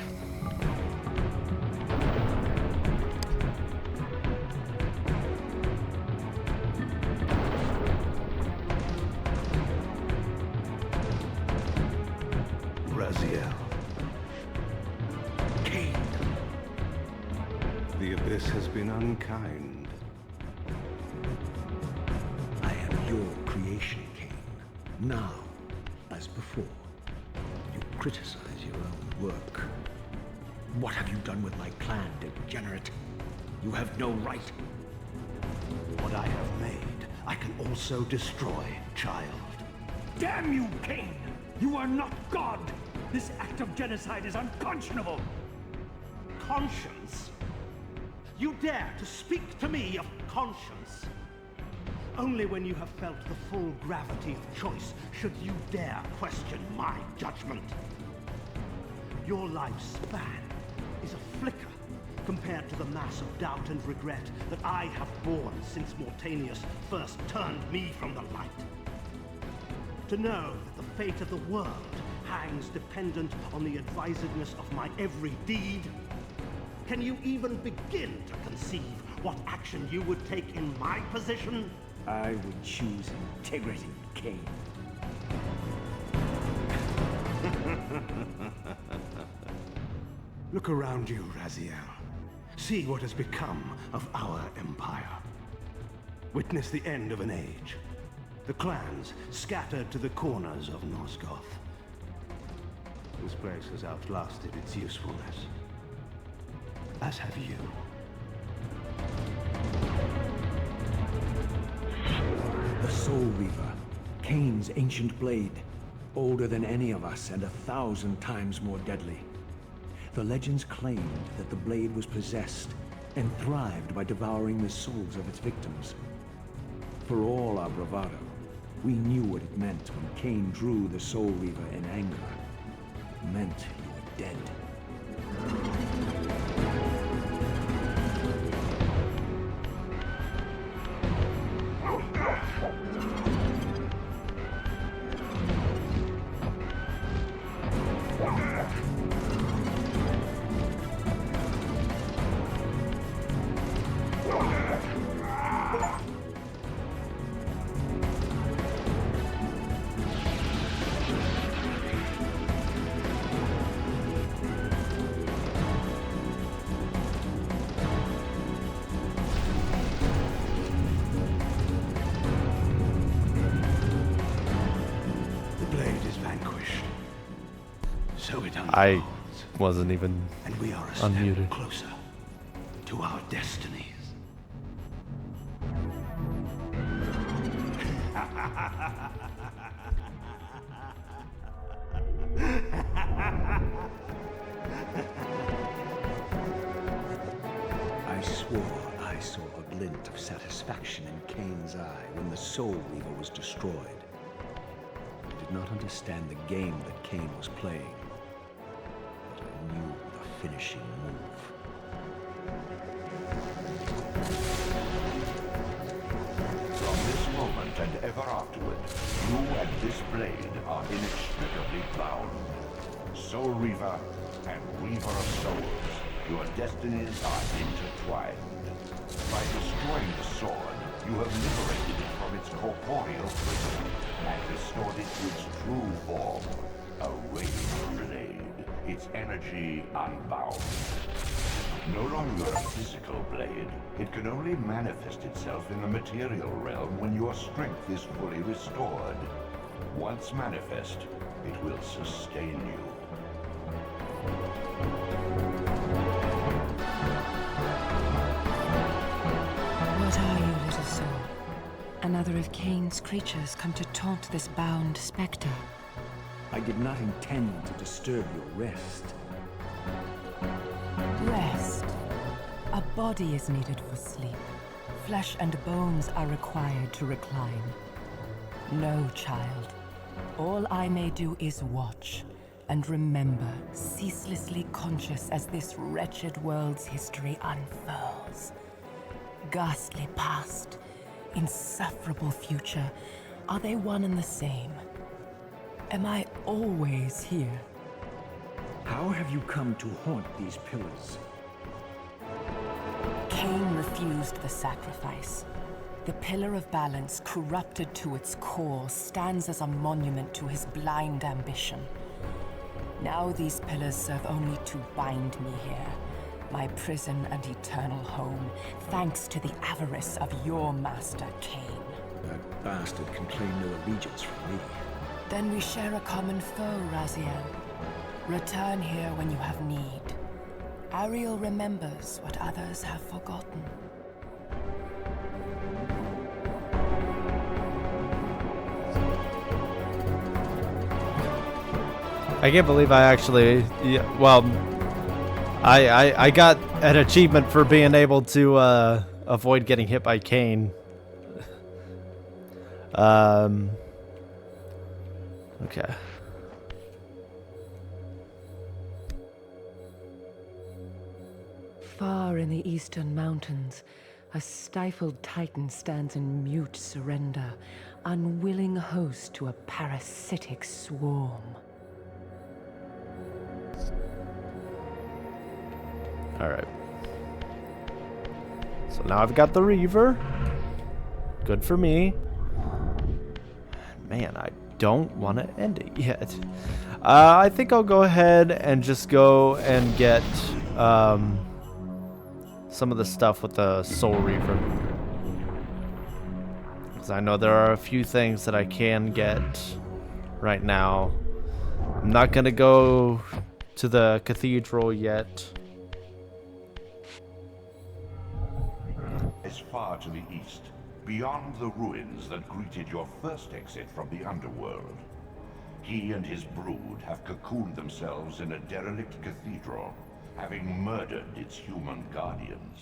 Speaker 2: Raziel. Kain. The Abyss has been unkind.
Speaker 4: I am your creation, Kain. Now, as before, you criticize your own work. What have you done with my clan, degenerate? You have no right.
Speaker 6: What I have made, I can also destroy, child.
Speaker 4: Damn you, Kain! You are not God! This act of genocide is unconscionable!
Speaker 6: Conscience? You dare to speak to me of conscience? Only when you have felt the full gravity of choice should you dare question my judgment. Your life's span is a flicker compared to the mass of doubt and regret that I have borne since Mortanius first turned me from the light. To know that the fate of the world hangs dependent on the advisedness of my every deed? Can you even begin to conceive what action you would take in my position?
Speaker 4: I would choose integrity, Kain.
Speaker 6: Look around you, Raziel. See what has become of our empire. Witness the end of an age. The clans scattered to the corners of Nosgoth. This place has outlasted its usefulness. As have you.
Speaker 4: The Soul Reaver, Kain's ancient blade, older than any of us and 1,000 times more deadly. The legends claimed that the blade was possessed and thrived by devouring the souls of its victims. For all our bravado, we knew what it meant when Kain drew the Soul Reaver in anger. It meant he dead.
Speaker 6: So it
Speaker 1: I
Speaker 6: unfolds,
Speaker 1: wasn't even
Speaker 6: and we are a step
Speaker 1: unmuted.
Speaker 6: closer to our destinies.
Speaker 4: I swore I saw a glint of satisfaction in Kain's eye when the Soul Reaver was destroyed. I did not understand the game that Kain was playing, but I knew the finishing move.
Speaker 3: From this moment and ever afterward, you and this blade are inextricably bound. Soul Reaver and Weaver of Souls, your destinies are intertwined. By destroying the sword, you have liberated it from its corporeal prison and restored it to its true form, a radiant blade, its energy unbound. No longer a physical blade, it can only manifest itself in the material realm when your strength is fully restored. Once manifest, it will sustain you.
Speaker 7: What are you, little soul? Another of Kain's creatures come to taunt this bound spectre.
Speaker 4: I did not intend to disturb your rest.
Speaker 7: Rest. A body is needed for sleep. Flesh and bones are required to recline. No, child. All I may do is watch and remember, ceaselessly conscious as this wretched world's history unfurls. Ghastly past, insufferable future, are they one and the same? Am I always here?
Speaker 4: How have you come to haunt these pillars?
Speaker 7: Kain refused the sacrifice. The Pillar of Balance, corrupted to its core, stands as a monument to his blind ambition. Now these pillars serve only to bind me here, my prison and eternal home, thanks to the avarice of your master, Kain.
Speaker 4: That bastard can claim no allegiance from me.
Speaker 7: Then we share a common foe, Raziel. Return here when you have need. Ariel remembers what others have forgotten.
Speaker 1: I can't believe I actually, well, I got an achievement for being able to avoid getting hit by Kain. Okay.
Speaker 7: Far in the eastern mountains, a stifled titan stands in mute surrender, unwilling host to a parasitic swarm.
Speaker 1: Alright. So now I've got the Reaver. Good for me. Man, I don't want to end it yet. I think I'll go ahead and just go and get some of the stuff with the Soul Reaver. Because I know there are a few things that I can get right now. I'm not going to go to the cathedral yet.
Speaker 3: As far to the east, beyond the ruins that greeted your first exit from the underworld, he and his brood have cocooned themselves in a derelict cathedral, having murdered its human guardians.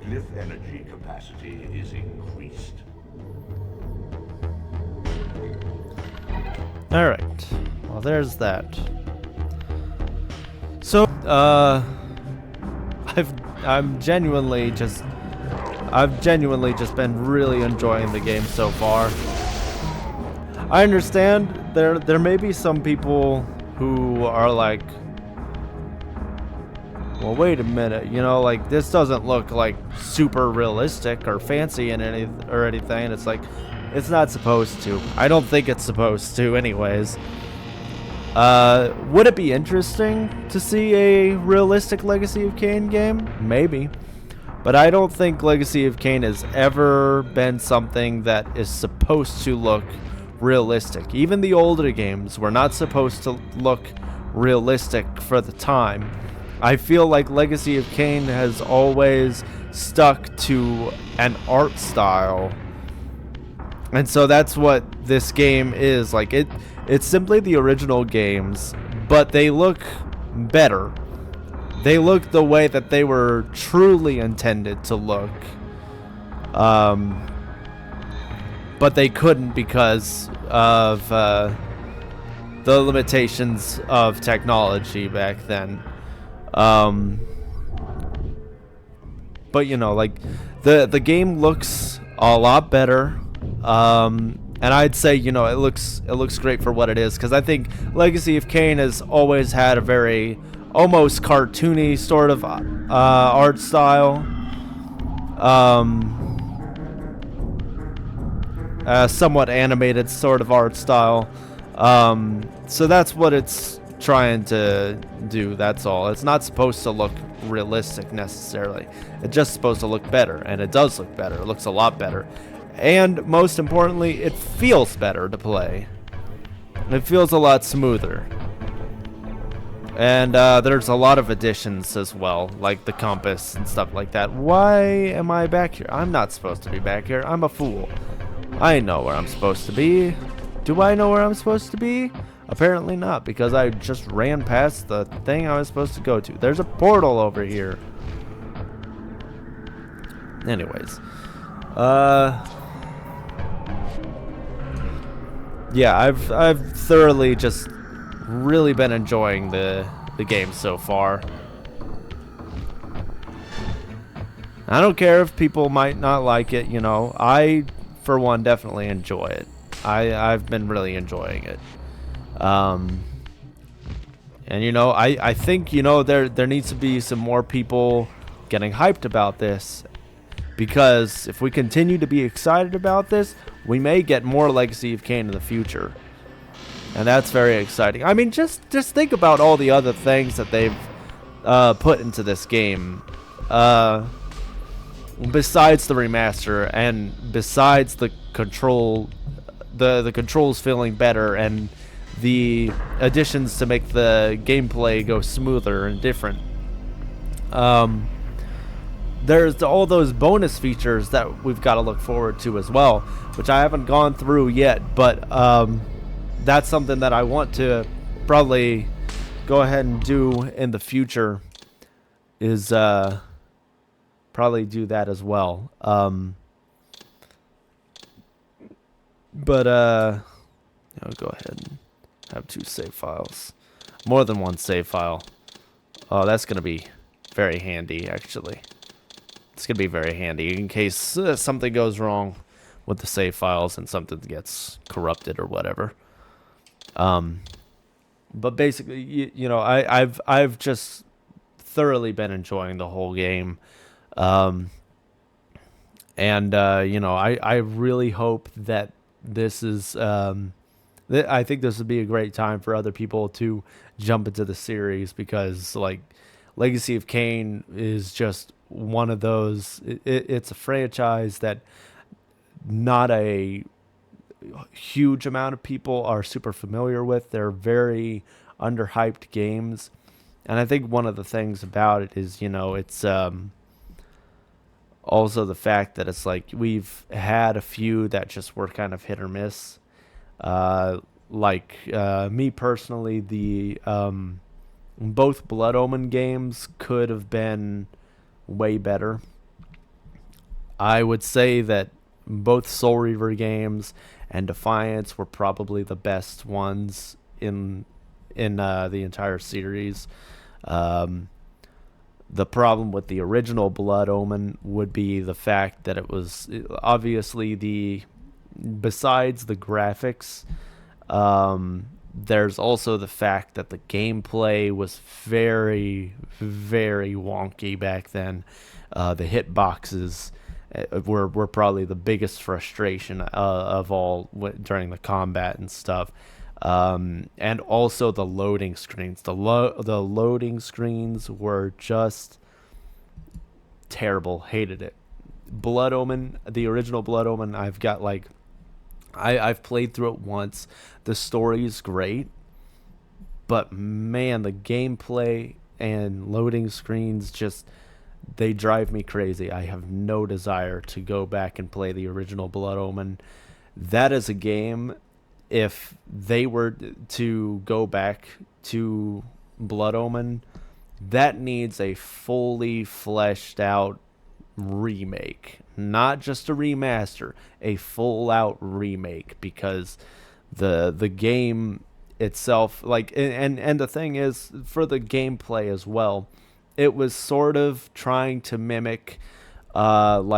Speaker 3: glyph energy capacity is increased.
Speaker 1: Alright. Well, there's that. So, I've genuinely just been really enjoying the game so far. I understand there may be some people who are like, well, wait a minute, you know, like this doesn't look like super realistic or fancy in anything. It's like, it's not supposed to. I don't think it's supposed to anyways. Would it be interesting to see a realistic Legacy of Kain game? Maybe. But I don't think Legacy of Kain has ever been something that is supposed to look realistic. Even the older games were not supposed to look realistic for the time. I feel like Legacy of Kain has always stuck to an art style. And so that's what this game is. Like it's simply the original games, but they look better. They look the way that they were truly intended to look. But they couldn't because of the limitations of technology back then. But you know, like the game looks a lot better. And I'd say, you know, it looks great for what it is, because I think Legacy of Kain has always had a very almost cartoony sort of art style. Somewhat animated sort of art style. So that's what it's trying to do, that's all. It's not supposed to look realistic necessarily. It's just supposed to look better, and it does look better. It looks a lot better. And most importantly, it feels better to play. It feels a lot smoother. And there's a lot of additions as well, like the compass and stuff like that. Why am I back here? I'm not supposed to be back here. I'm a fool. I know where I'm supposed to be. Do I know where I'm supposed to be? Apparently not, because I just ran past the thing I was supposed to go to. There's a portal over here. Anyways. Yeah, I've thoroughly just really been enjoying the game so far. I don't care if people might not like it, you know. I, for one, definitely enjoy it. I've been really enjoying it. And you know, I think, you know, there needs to be some more people getting hyped about this, because if we continue to be excited about this, we may get more Legacy of Kain in the future. And that's very exciting. I mean, just think about all the other things that they've put into this game. Besides the remaster, and besides the controls feeling better, and the additions to make the gameplay go smoother and different. There's all those bonus features that we've got to look forward to as well, which I haven't gone through yet, but that's something that I want to probably go ahead and do in the future, is probably do that as well. But I'll go ahead and have 2 save files. More than 1 save file. Oh, that's going to be very handy, actually. It's going to be very handy in case something goes wrong with the save files and something gets corrupted or whatever. But basically, you know, I've just thoroughly been enjoying the whole game. And you know, I really hope that this is I think this would be a great time for other people to jump into the series, because like Legacy of Kain is just one of those, it's a franchise that not a huge amount of people are super familiar with. They're very underhyped games, and I think one of the things about it is, you know, it's also the fact that it's like we've had a few that just were kind of hit or miss. Me personally, the both Blood Omen games could have been way better. I would say that both Soul Reaver games and Defiance were probably the best ones in the entire series. Um, the problem with the original Blood Omen would be the fact that it was obviously besides the graphics, there's also the fact that the gameplay was very, very wonky back then. The hitboxes were probably the biggest frustration of all during the combat and stuff. And also the loading screens. The loading screens were just terrible. Hated it. Blood Omen, the original Blood Omen, I've got like I've played through it once. The story is great, but man, the gameplay and loading screens just they drive me crazy. I have no desire to go back and play the original Blood Omen. That is a game, if they were to go back to Blood Omen, that needs a fully fleshed out remake, not just a remaster, a full out remake, because the game itself, like, and the thing is, for the gameplay as well, it was sort of trying to mimic old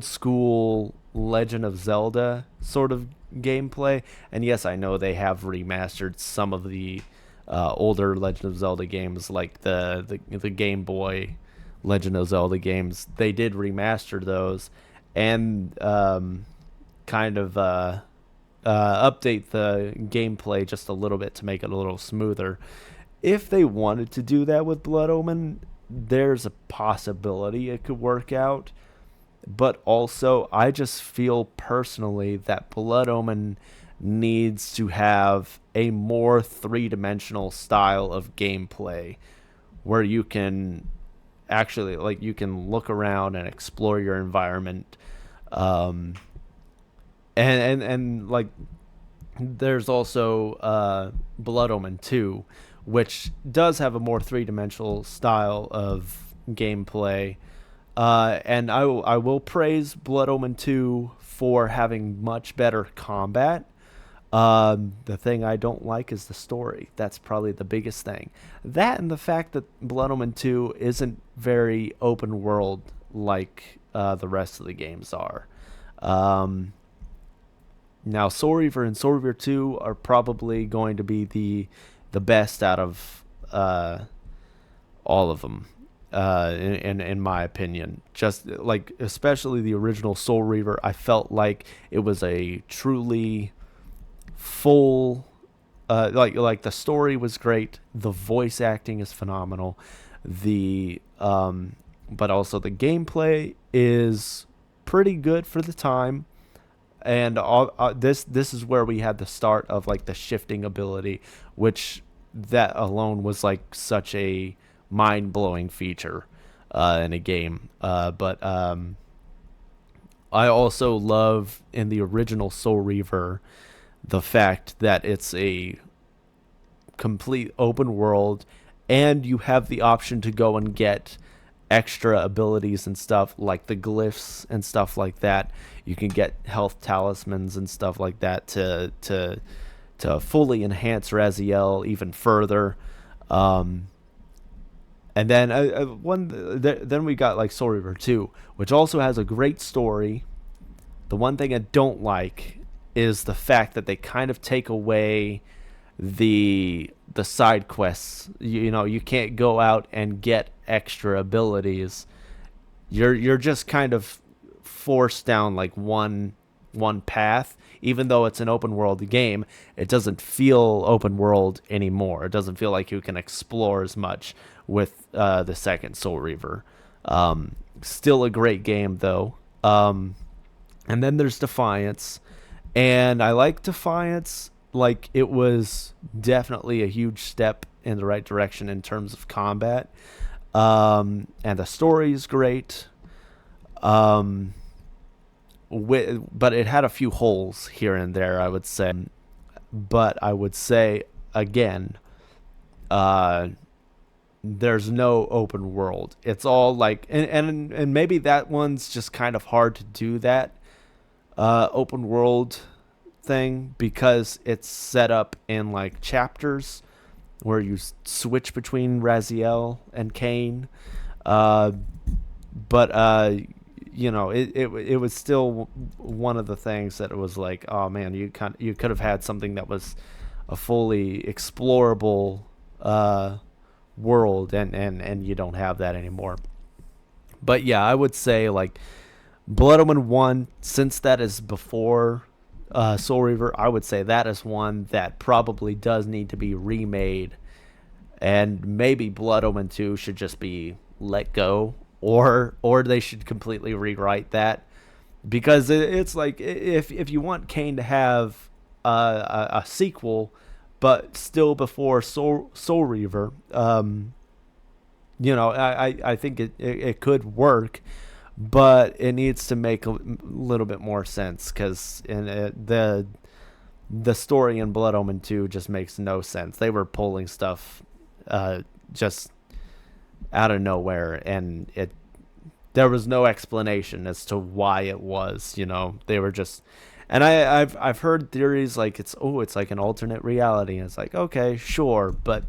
Speaker 1: school Legend of Zelda sort of gameplay. And yes, I know they have remastered some of the older Legend of Zelda games, like the Game Boy Legend of Zelda games. They did remaster those and update the gameplay just a little bit to make it a little smoother. If they wanted to do that with Blood Omen, there's a possibility it could work out. But also, I just feel personally that Blood Omen needs to have a more three-dimensional style of gameplay where you can actually, like, you can look around and explore your environment. And like, there's also Blood Omen 2, which does have a more three-dimensional style of gameplay. And I will praise Blood Omen 2 for having much better combat. The thing I don't like is the story. That's probably the biggest thing. That and the fact that Blood Omen 2 isn't very open world like the rest of the games are. Now, Soul Reaver and Soul Reaver 2 are probably going to be the best out of all of them. In my opinion, just like, especially the original Soul Reaver, I felt like it was a truly full, like the story was great, the voice acting is phenomenal, but also the gameplay is pretty good for the time, and this is where we had the start of like the shifting ability, which that alone was like such a mind-blowing feature in a game. But I also love in the original Soul Reaver the fact that it's a complete open world and you have the option to go and get extra abilities and stuff like the glyphs and stuff like that. You can get health talismans and stuff like that to fully enhance Raziel even further. And then then we got like Soul Reaver 2, which also has a great story. The one thing I don't like is the fact that they kind of take away the side quests. You can't go out and get extra abilities. You're just kind of forced down like one path. Even though it's an open world game, it doesn't feel open world anymore. It doesn't feel like you can explore as much with the second Soul Reaver. Still a great game though. And then there's Defiance, and I like Defiance. Like, it was definitely a huge step in the right direction in terms of combat, and the story is great. But it had a few holes here and there, I would say. But I would say again, there's no open world. It's all like, and maybe that one's just kind of hard to do that open world thing because it's set up in like chapters where you switch between Raziel and Kain. But you know, it was still one of the things that it was like, oh man, you could have had something that was a fully explorable world, and you don't have that anymore. But yeah, I would say like Blood Omen 1, since that is before Soul Reaver, I would say that is one that probably does need to be remade, and maybe Blood Omen 2 should just be let go, or they should completely rewrite that, because it's like, if you want Kain to have a sequel, but still before Soul Reaver, you know, I think it could work, but it needs to make a little bit more sense, because the story in Blood Omen 2 just makes no sense. They were pulling stuff just out of nowhere, and there was no explanation as to why it was, you know. They were just, and I've heard theories like it's like an alternate reality, and it's like, okay, sure, but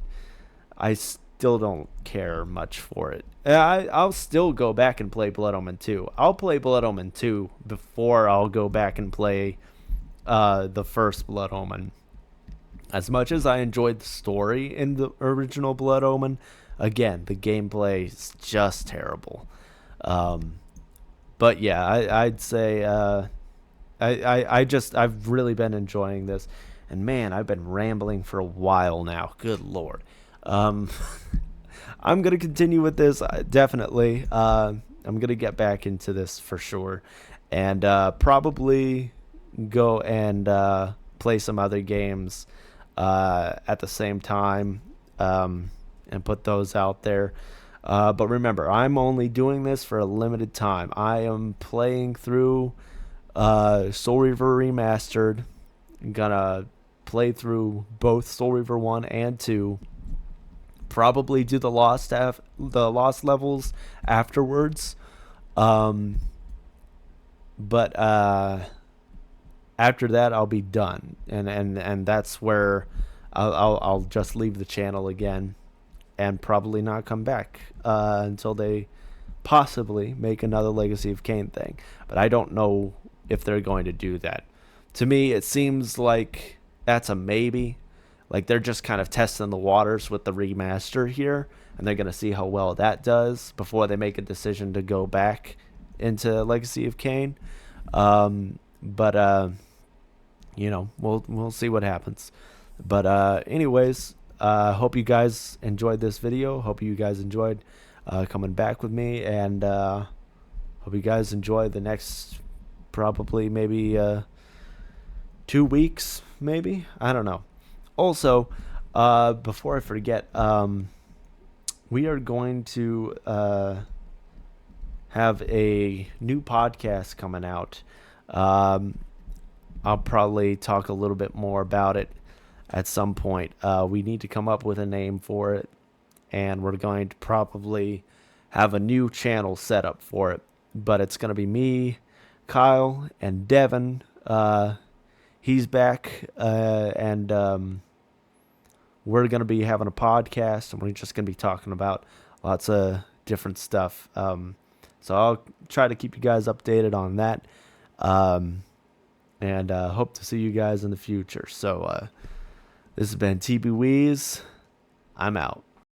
Speaker 1: I still don't care much for it. I'll still go back and play Blood Omen 2. I'll play Blood Omen 2 before I'll go back and play the first Blood Omen. As much as I enjoyed the story in the original Blood Omen, again, the gameplay is just terrible. But yeah, I'd say I've really been enjoying this, and man, I've been rambling for a while now. Good Lord. I'm gonna continue with this, definitely. I'm gonna get back into this for sure, and probably go and play some other games at the same time, and put those out there. But remember, I'm only doing this for a limited time. I am playing through Soul Reaver Remastered. I'm gonna play through both Soul Reaver 1 and 2. Probably do the lost levels afterwards. But after that, I'll be done, and that's where I'll just leave the channel again, and probably not come back until they possibly make another Legacy of Kain thing. But I don't know if they're going to do that. To me, it seems like that's a maybe. Like, they're just kind of testing the waters with the remaster here, and they're going to see how well that does before they make a decision to go back into Legacy of Kain. But you know, we'll see what happens. But anyways, hope you guys enjoyed this video. Hope you guys enjoyed coming back with me, and hope you guys enjoy the next probably maybe 2 weeks, maybe, I don't know. Also, before I forget, we are going to have a new podcast coming out. I'll probably talk a little bit more about it at some point. We need to come up with a name for it, and we're going to probably have a new channel set up for it. But it's going to be me, Kyle, and Devin. He's back, and we're going to be having a podcast, and we're just going to be talking about lots of different stuff. So I'll try to keep you guys updated on that. And hope to see you guys in the future. So this has been TB Weez. I'm out.